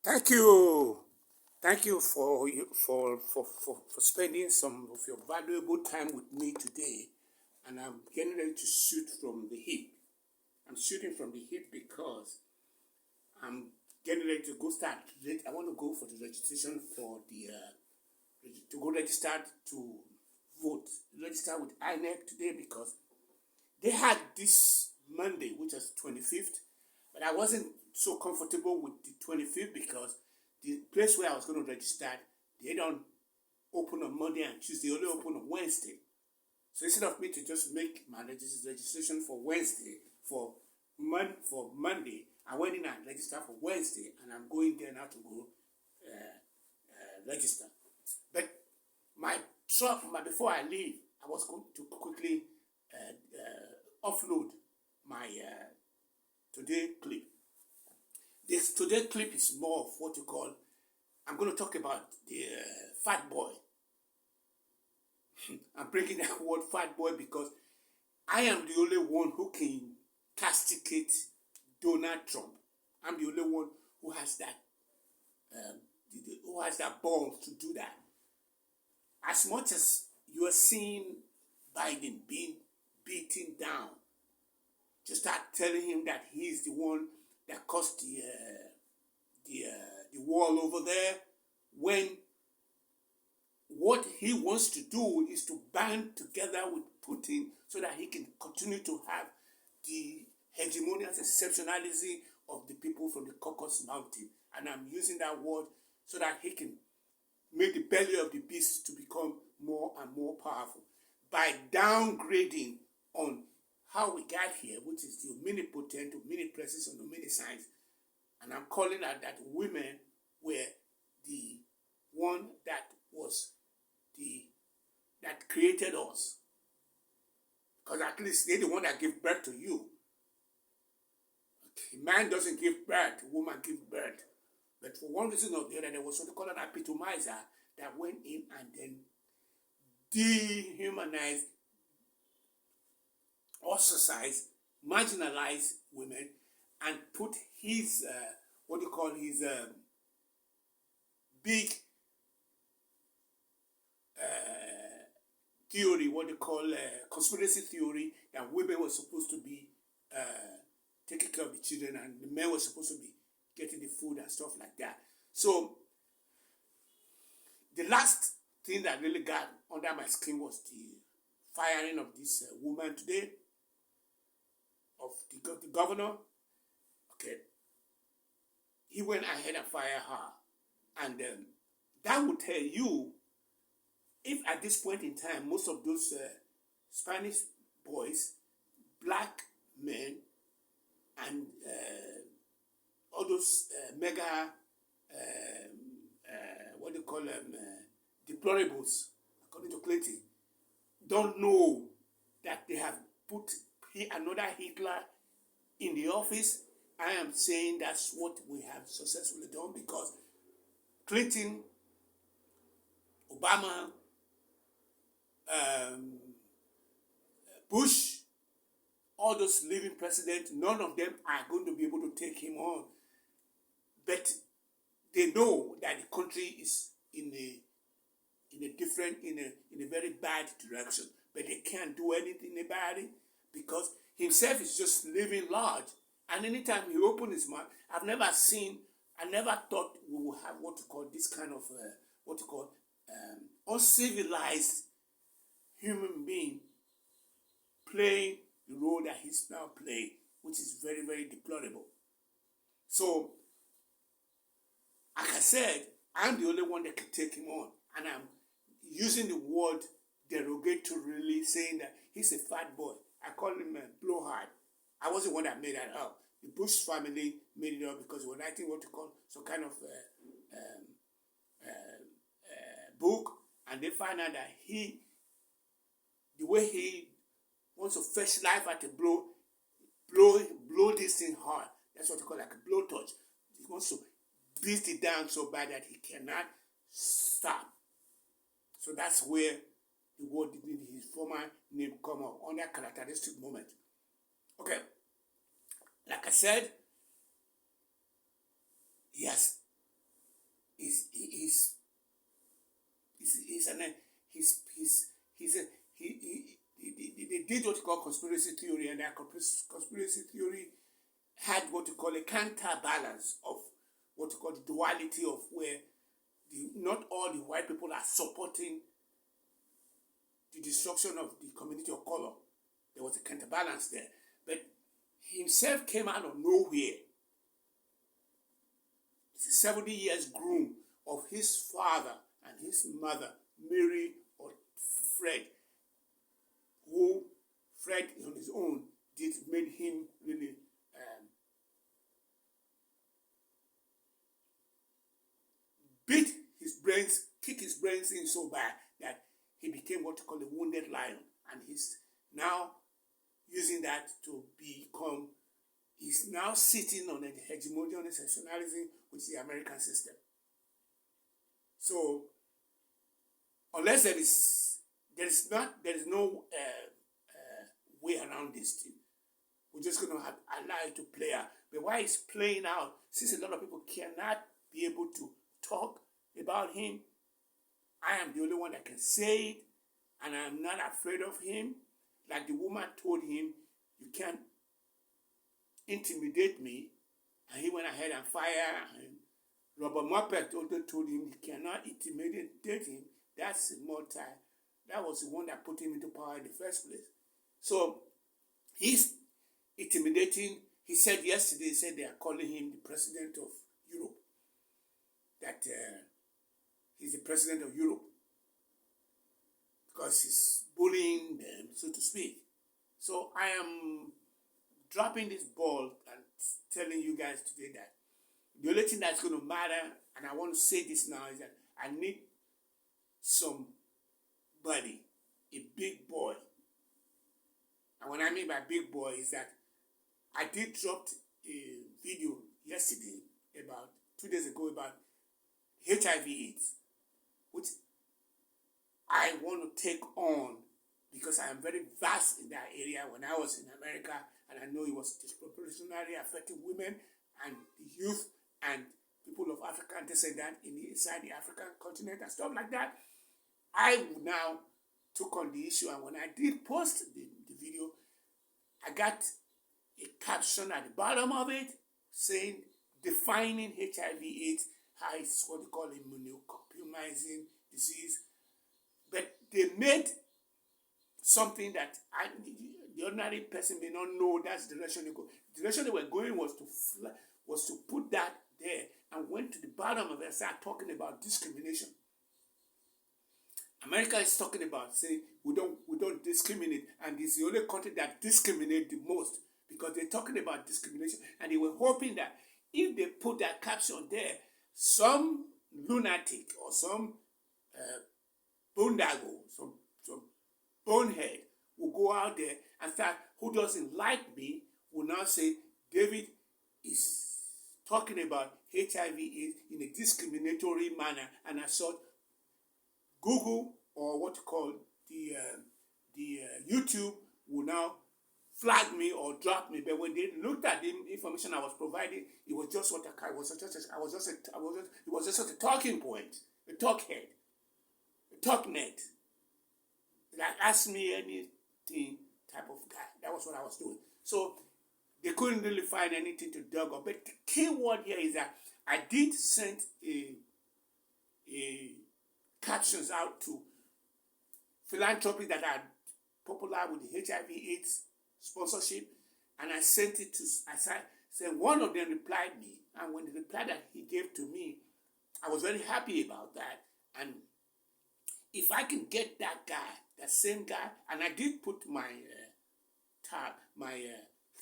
Thank you. Thank you for spending some of your valuable time with me today. And I'm getting ready to shoot from the hip. I'm shooting from the hip because I'm getting ready to go start. I want to go for the registration for to go register to vote. Register with INEC today because they had this Monday, which is 25th, but I wasn't so comfortable with the 25th because the place where I was going to register, they don't open on Monday and Tuesday, they only open on Wednesday. So instead of me to just make my registration for Wednesday, for Monday, I went in and registered for Wednesday, and I'm going there now to go register. But before I leave, I was going to quickly offload my today clip. This today clip is more of what you call. I'm going to talk about the fat boy. I'm breaking that word fat boy because I am the only one who can castigate Donald Trump. I'm the only one who has that balls to do that. As much as you are seeing Biden being beaten down, to start telling him that he's the one that caused the wall over there, when what he wants to do is to band together with Putin so that he can continue to have the hegemonious exceptionalism of the people from the Caucasus Mountain. And I'm using that word so that he can make the belly of the beast to become more and more powerful by downgrading on how we got here, which is the omnipotent, omnipresence, and omniscience. And I'm calling that women were the one that was that created us. Because at least they're the one that gave birth to you. Okay. Man doesn't give birth, woman gives birth. But for one reason or the other, there was what they call an epitomizer that went in and then dehumanized, ostracized, marginalized women and put his, big theory, conspiracy theory, that women were supposed to be taking care of the children and the men were supposed to be getting the food and stuff like that. So the last thing that really got under my skin was the firing of this woman today, of the governor. Okay, he went ahead and fired her, and that would tell you, if at this point in time most of those Spanish boys, black men, and all those mega deplorables, according to Clayton, don't know that they have put another Hitler in the office. I am saying that's what we have successfully done because Clinton, Obama, Bush, all those living presidents, none of them are going to be able to take him on. But they know that the country is in a very bad direction. But they can't do anything about it because himself is just living large. And anytime he opens his mouth, I never thought we would have what you call this kind of uncivilized human being playing the role that he's now playing, which is very, very deplorable. So, like I said, I'm the only one that can take him on. And I'm using the word derogatorily, saying that he's a fat boy. I call him a Blowhard. I wasn't the one that made that up. The Bush family made it up because they were writing what you call some kind of book, and they find out that the way he wants to fetch life at a blow this thing hard. That's what they call like a blow touch. He wants to beat it down so bad that he cannot stop. So that's where the word, his former name, come up on that characteristic moment. Okay, like I said, he has did what you call conspiracy theory, and that conspiracy theory had what you call a counterbalance of what you call the duality of where not all the white people are supporting the destruction of the community of color. There was a counterbalance there. But himself came out of nowhere. It's a 70 years groom of his father and his mother, Mary or Fred, who Fred on his own made him really beat his brains, kick his brains in so bad that he became what you call a wounded lion. And he's now using that to become, he's now sitting on the hegemony on exceptionalism, which is the American system. So, unless there is no way around this thing, we're just going to allow it to play out. But while it's playing out, since a lot of people cannot be able to talk about him, I am the only one that can say it, and I'm not afraid of him. Like the woman told him, you can't intimidate me, and he went ahead and fired. And Robert Muppet also told him you cannot intimidate him. That was the one that put him into power in the first place. So he's intimidating. He said yesterday, they are calling him the president of Europe. That he's the president of Europe because he's bullying them, so to speak. So I am dropping this ball and telling you guys today that the only thing that's going to matter, and I want to say this now, is that I need somebody, a big boy. And what I mean by big boy is that I did drop a video yesterday, about 2 days ago, about HIV/AIDS, which I want to take on because I am very vast in that area. When I was in America, and I know it was disproportionately affecting women and the youth and people of African descent inside the African continent and stuff like that, I now took on the issue. And when I did post the video, I got a caption at the bottom of it saying, defining HIV/AIDS, how it's what they call immunocompromising disease. But they made something that the ordinary person may not know that's the direction they go. The direction they were going was to put that there, and went to the bottom of it and start talking about discrimination. America is talking about saying we don't discriminate, and it's the only country that discriminates the most because they're talking about discrimination, and they were hoping that if they put that caption there, some lunatic or some boondoggle, some bonehead will go out there and start, who doesn't like me, will now say, David is talking about HIV/AIDS in a discriminatory manner, and I thought Google, or what you call the YouTube, will now flag me or drop me. But when they looked at the information I was providing, it was just what it was just a talking point, a talkhead, a talknet. Like, ask me anything type of guy. That was what I was doing. So they couldn't really find anything to dug up. But the key word here is that I did send a captions out to philanthropy that are popular with the HIV/AIDS sponsorship, and I sent it to, I said one of them replied me, and when the reply that he gave to me, I was very happy about that. And if I can get that guy, that same guy, and I did put my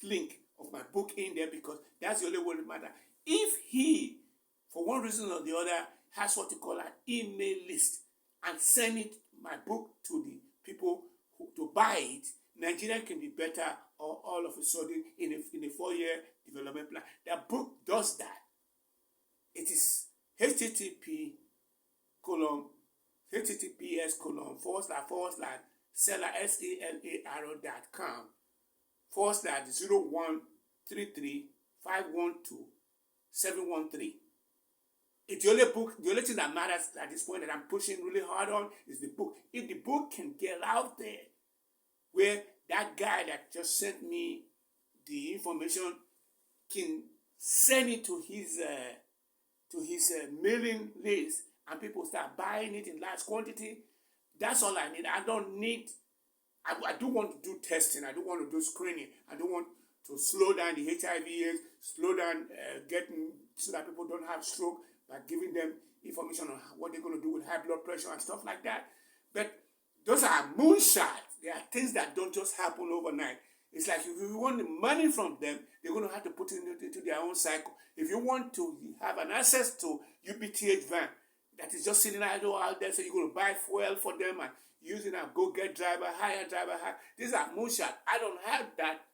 link of my book in there because that's the only way it matters. If he, for one reason or the other, has what you call an email list and send it, my book, to the people who to buy it, Nigeria can be better all of a sudden in a 4-year development plan. That book does that. It is https:// selar.com /0133512713. It's the only book, the only thing that matters at this point that I'm pushing really hard on is the book. If the book can get out there where that guy that just sent me the information can send it to his mailing list, and people start buying it in large quantity. That's all I need. I don't need. I do want to do testing. I do want to do screening. I do want to slow down the HIV AIDS, slow down getting so that people don't have stroke by giving them information on what they're going to do with high blood pressure and stuff like that. But those are moonshots. They are things that don't just happen overnight. It's like if you want the money from them, they're going to have to put it into their own cycle. If you want to have an access to UPTH van that is just sitting idle out there, so you're going to buy fuel for them and use it and go get driver, hire. These are moonshots. I don't have that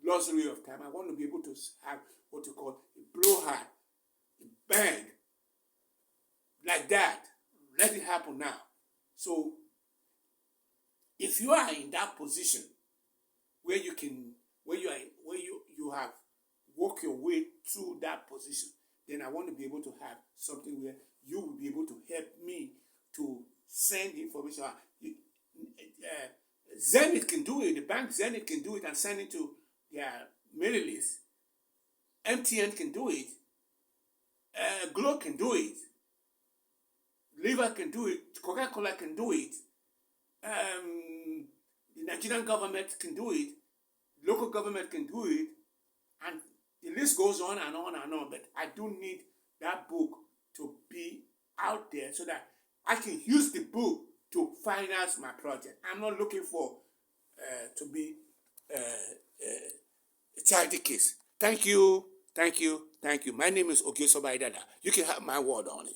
luxury of time. I want to be able to have what you call a blowhard, a bang, like that. Let it happen now. So if you are in that position where you have worked your way through that position, then I want to be able to have something where you will be able to help me to send information out. Zenith can do it. The bank Zenith can do it and send it to their mailing list. MTN can do it. Glow can do it. Liver can do it. Coca-Cola can do it. The Nigerian government can do it. Local government can do it. And the list goes on and on and on. But I do need that book to be out there so that I can use the book to finance my project. I'm not looking for to be a charity case. Thank you. My name is Ogesobaidada. You can have my word on it.